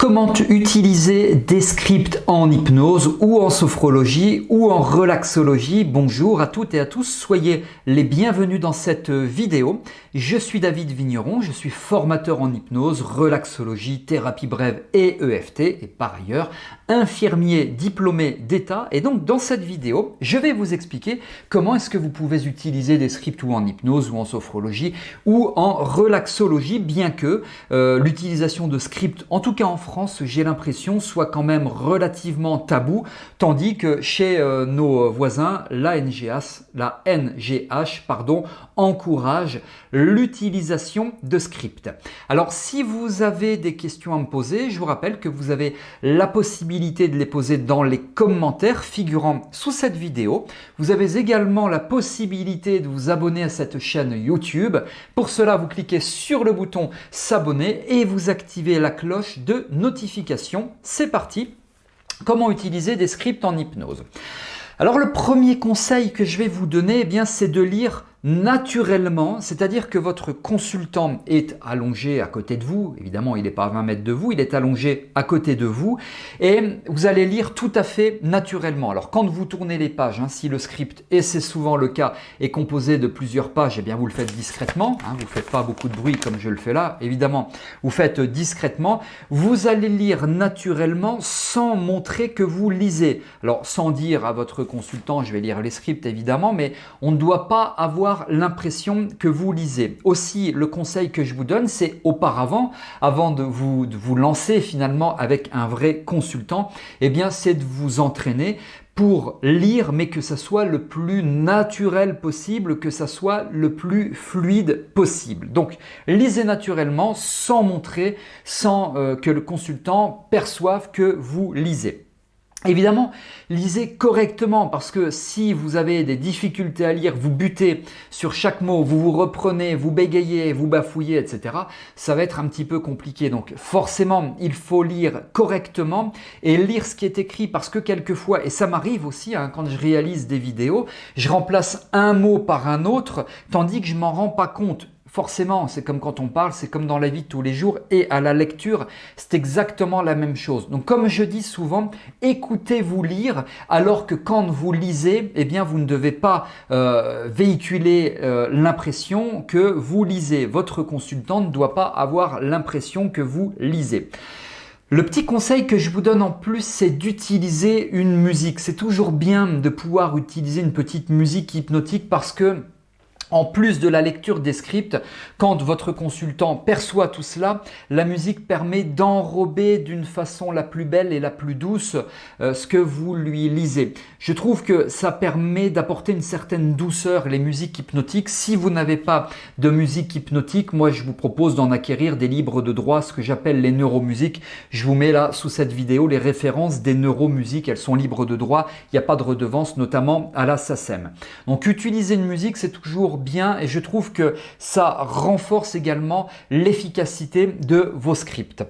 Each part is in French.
Comment utiliser des scripts en hypnose ou en sophrologie ou en relaxologie? Bonjour à toutes et à tous, soyez les bienvenus dans cette vidéo. Je suis David Vigneron, je suis formateur en hypnose, relaxologie, thérapie brève et EFT et par ailleurs infirmier diplômé d'État. Et donc dans cette vidéo, je vais vous expliquer comment est-ce que vous pouvez utiliser des scripts ou en hypnose ou en sophrologie ou en relaxologie, bien que l'utilisation de scripts, en tout cas en France, j'ai l'impression, soit quand même relativement tabou, tandis que chez nos voisins, la NGH, encourage l'utilisation de scripts. Alors, si vous avez des questions à me poser, je vous rappelle que vous avez la possibilité de les poser dans les commentaires figurant sous cette vidéo. Vous avez également la possibilité de vous abonner à cette chaîne YouTube. Pour cela, vous cliquez sur le bouton s'abonner et vous activez la cloche de notification. C'est parti. Comment utiliser des scripts en hypnose? Alors, le premier conseil que je vais vous donner, c'est de lire naturellement, c'est-à-dire que votre consultant est allongé à côté de vous, évidemment il n'est pas à 20 mètres de vous, il est allongé à côté de vous et vous allez lire tout à fait naturellement. Alors quand vous tournez les pages, si le script, et c'est souvent le cas, est composé de plusieurs pages, vous le faites discrètement, vous ne faites pas beaucoup de bruit comme je le fais là, évidemment, vous faites discrètement, vous allez lire naturellement sans montrer que vous lisez. Alors sans dire à votre consultant, je vais lire les scripts évidemment, mais on ne doit pas avoir l'impression que vous lisez. Aussi, le conseil que je vous donne, c'est auparavant, avant de vous lancer finalement avec un vrai consultant, c'est de vous entraîner pour lire, mais que ça soit le plus naturel possible, que ça soit le plus fluide possible. Donc, lisez naturellement, sans montrer, sans que le consultant perçoive que vous lisez. Évidemment, lisez correctement parce que si vous avez des difficultés à lire, vous butez sur chaque mot, vous vous reprenez, vous bégayez, vous bafouillez, etc. Ça va être un petit peu compliqué. Donc forcément, il faut lire correctement et lire ce qui est écrit parce que quelquefois, et ça m'arrive aussi quand je réalise des vidéos, je remplace un mot par un autre tandis que je m'en rends pas compte. Forcément, c'est comme quand on parle, c'est comme dans la vie de tous les jours et à la lecture, c'est exactement la même chose. Donc comme je dis souvent, écoutez-vous lire alors que quand vous lisez, vous ne devez pas véhiculer l'impression que vous lisez. Votre consultant ne doit pas avoir l'impression que vous lisez. Le petit conseil que je vous donne en plus, c'est d'utiliser une musique. C'est toujours bien de pouvoir utiliser une petite musique hypnotique parce que en plus de la lecture des scripts, quand votre consultant perçoit tout cela, la musique permet d'enrober d'une façon la plus belle et la plus douce ce que vous lui lisez. Je trouve que ça permet d'apporter une certaine douceur, les musiques hypnotiques. Si vous n'avez pas de musique hypnotique, moi je vous propose d'en acquérir des libres de droit, ce que j'appelle les neuromusiques. Je vous mets là sous cette vidéo les références des neuromusiques, elles sont libres de droit, il n'y a pas de redevance, notamment à la SACEM. Donc utiliser une musique, c'est toujours bien et je trouve que ça renforce également l'efficacité de vos scripts.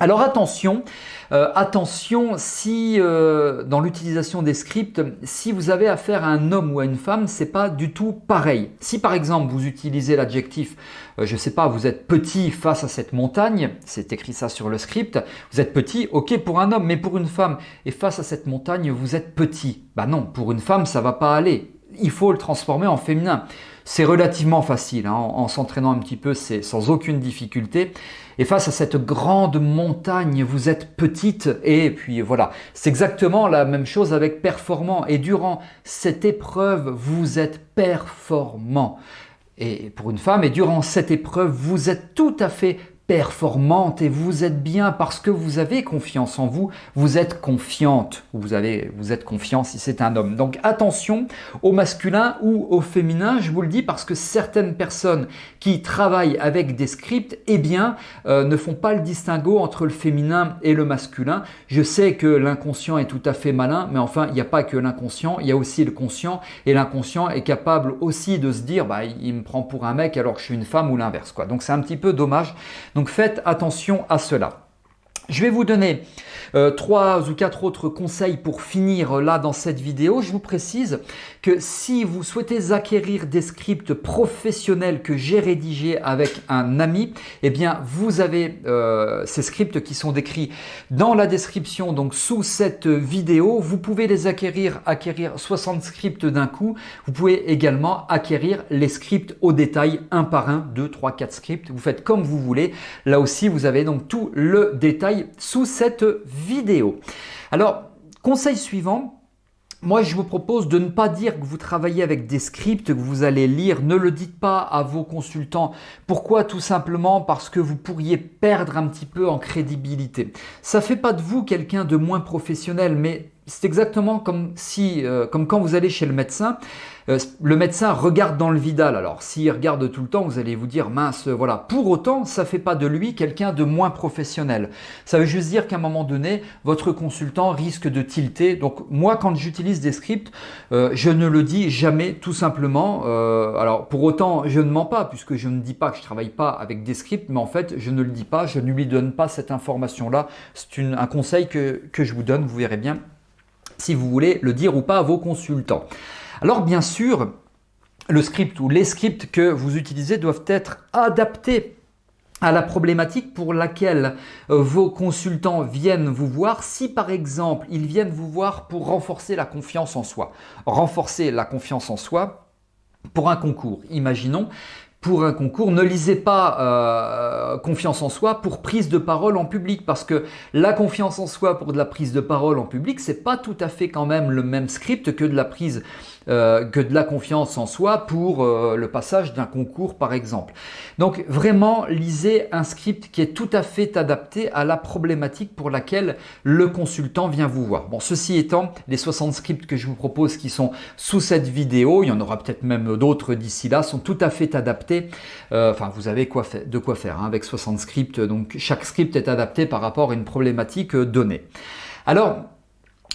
Alors attention si dans l'utilisation des scripts, si vous avez affaire à un homme ou à une femme, c'est pas du tout pareil. Si par exemple vous utilisez l'adjectif, je sais pas, vous êtes petit face à cette montagne, c'est écrit ça sur le script, vous êtes petit, ok pour un homme, mais pour une femme, et face à cette montagne, vous êtes petit. Non, pour une femme, ça va pas aller. Il faut le transformer en féminin. C'est relativement facile, en s'entraînant un petit peu, c'est sans aucune difficulté. Et face à cette grande montagne, vous êtes petite et puis voilà. C'est exactement la même chose avec performant. Et durant cette épreuve, vous êtes performant. Et pour une femme, et durant cette épreuve, vous êtes tout à fait performante et vous êtes bien parce que vous avez confiance en vous, vous êtes confiante, vous êtes confiant si c'est un homme. Donc attention au masculin ou au féminin, je vous le dis parce que certaines personnes qui travaillent avec des scripts, ne font pas le distinguo entre le féminin et le masculin. Je sais que l'inconscient est tout à fait malin, mais enfin il n'y a pas que l'inconscient, il y a aussi le conscient et l'inconscient est capable aussi de se dire il me prend pour un mec alors que je suis une femme ou l'inverse, quoi. Donc c'est un petit peu dommage. Donc faites attention à cela. Je vais vous donner 3 ou 4 autres conseils pour finir là dans cette vidéo. Je vous précise que si vous souhaitez acquérir des scripts professionnels que j'ai rédigés avec un ami, eh bien vous avez ces scripts qui sont décrits dans la description, donc sous cette vidéo. Vous pouvez les acquérir 60 scripts d'un coup. Vous pouvez également acquérir les scripts au détail, un par un, 2, 3, 4 scripts. Vous faites comme vous voulez. Là aussi, vous avez donc tout le détail sous cette vidéo. Alors, conseil suivant. Moi, je vous propose de ne pas dire que vous travaillez avec des scripts que vous allez lire. Ne le dites pas à vos consultants. Pourquoi? Tout simplement parce que vous pourriez perdre un petit peu en crédibilité. Ça ne fait pas de vous quelqu'un de moins professionnel, mais c'est exactement comme quand vous allez chez le médecin. Le médecin regarde dans le Vidal. Alors, s'il regarde tout le temps, vous allez vous dire, mince, voilà. Pour autant, ça ne fait pas de lui quelqu'un de moins professionnel. Ça veut juste dire qu'à un moment donné, votre consultant risque de tilter. Donc, moi, quand j'utilise des scripts, je ne le dis jamais, tout simplement. Alors, pour autant, je ne mens pas, puisque je ne dis pas que je ne travaille pas avec des scripts, mais en fait, je ne le dis pas, je ne lui donne pas cette information-là. C'est un conseil que je vous donne, vous verrez bien si vous voulez le dire ou pas à vos consultants. Alors bien sûr, le script ou les scripts que vous utilisez doivent être adaptés à la problématique pour laquelle vos consultants viennent vous voir. Si par exemple, ils viennent vous voir pour renforcer la confiance en soi. Renforcer la confiance en soi pour un concours, imaginons. Pour un concours, ne lisez pas confiance en soi pour prise de parole en public, parce que la confiance en soi pour de la prise de parole en public, c'est pas tout à fait quand même le même script que de la confiance en soi pour le passage d'un concours par exemple. Donc vraiment, lisez un script qui est tout à fait adapté à la problématique pour laquelle le consultant vient vous voir. Bon, ceci étant, les 60 scripts que je vous propose qui sont sous cette vidéo, il y en aura peut-être même d'autres d'ici là, sont tout à fait adaptés. Enfin, vous avez de quoi faire hein, avec 60 scripts. Donc, chaque script est adapté par rapport à une problématique donnée. Alors,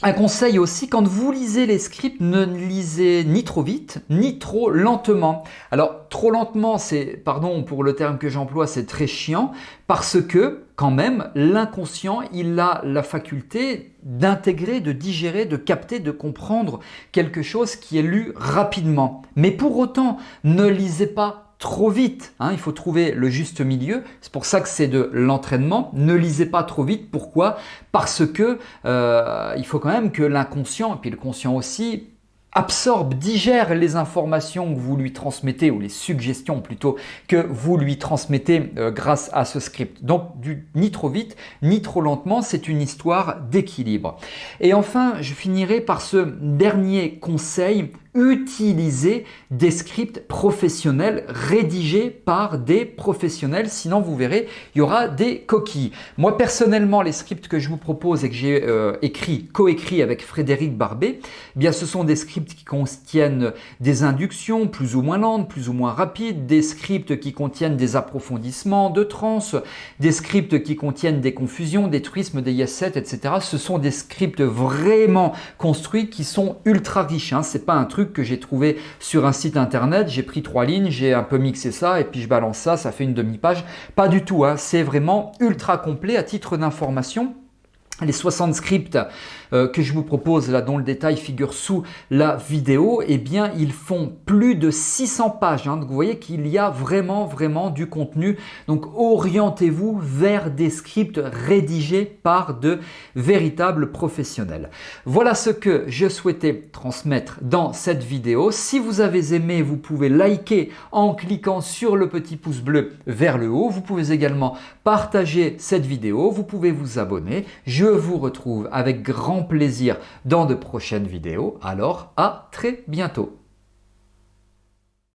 un conseil aussi, quand vous lisez les scripts, ne lisez ni trop vite, ni trop lentement. Alors, trop lentement, pardon pour le terme que j'emploie, c'est très chiant, parce que, quand même, l'inconscient, il a la faculté d'intégrer, de digérer, de capter, de comprendre quelque chose qui est lu rapidement. Mais pour autant, ne lisez pas trop vite, hein, il faut trouver le juste milieu. C'est pour ça que c'est de l'entraînement. Ne lisez pas trop vite. Pourquoi? Parce que il faut quand même que l'inconscient, et puis le conscient aussi, absorbe, digère les informations que vous lui transmettez, ou les suggestions plutôt que vous lui transmettez grâce à ce script. Donc ni trop vite, ni trop lentement, c'est une histoire d'équilibre. Et enfin, je finirai par ce dernier conseil. Utilisez des scripts professionnels rédigés par des professionnels, sinon vous verrez, il y aura des coquilles. Moi personnellement, les scripts que je vous propose et que j'ai coécrit avec Frédéric Barbet, eh bien ce sont des scripts qui contiennent des inductions plus ou moins lentes, plus ou moins rapides, des scripts qui contiennent des approfondissements de trance, des scripts qui contiennent des confusions, des truismes, des yes set, etc. Ce sont des scripts vraiment construits qui sont ultra riches, hein. C'est pas un truc que j'ai trouvé sur un site internet, j'ai pris 3 lignes, j'ai un peu mixé ça et puis je balance ça, ça fait une demi-page. Pas du tout, hein. C'est vraiment ultra complet. À titre d'information, les 60 scripts que je vous propose là, dont le détail figure sous la vidéo, eh bien ils font plus de 600 pages, hein. Donc vous voyez qu'il y a vraiment du contenu. Donc orientez-vous vers des scripts rédigés par de véritables professionnels. Voilà ce que je souhaitais transmettre dans cette vidéo. Si vous avez aimé, vous pouvez liker en cliquant sur le petit pouce bleu vers le haut. Vous pouvez également partager cette vidéo, vous pouvez vous abonner. Je vous retrouve avec grand plaisir dans de prochaines vidéos. Alors, à très bientôt.